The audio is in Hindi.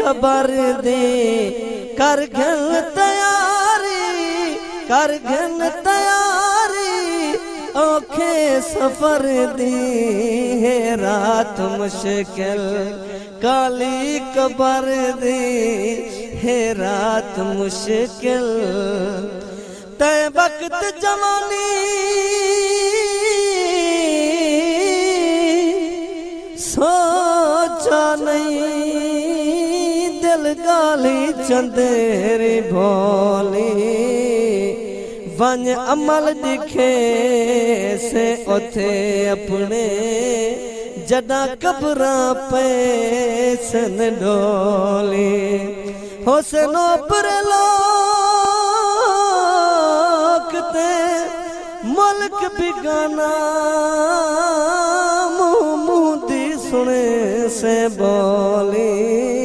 कबर दे कर घन तैयारी कर घन तैयारी औखे सफर दी है रात मुश्किल काली कबर दी है रात मुश्किल तय वक्त जवानी सोचा नहीं दिल गाली चंदेरी भोली वन अमल दिखे से उथे अपने जदा कबरा पैसन डोली हुसनो पर लोकते मुल्क बिगाना मुंह मुंह दी सुने से बोली